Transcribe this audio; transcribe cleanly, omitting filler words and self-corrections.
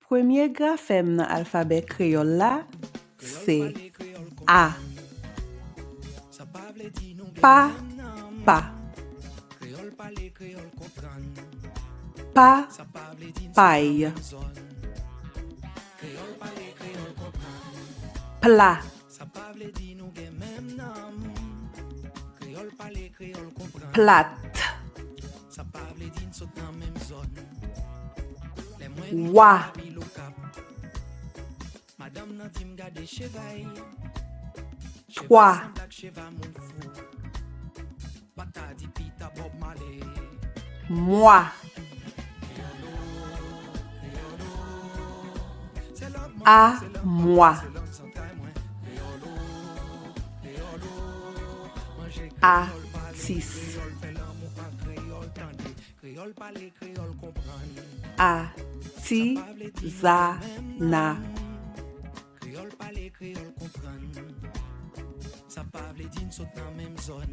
Premier grafem nan alfabet créole la, c'est A. Pa, pa. Pa, paille. Plat. Plate. Wa. Trois. Moi. À moi. Artiste. Artisanat. Sa pa vle din sot nan menm zon.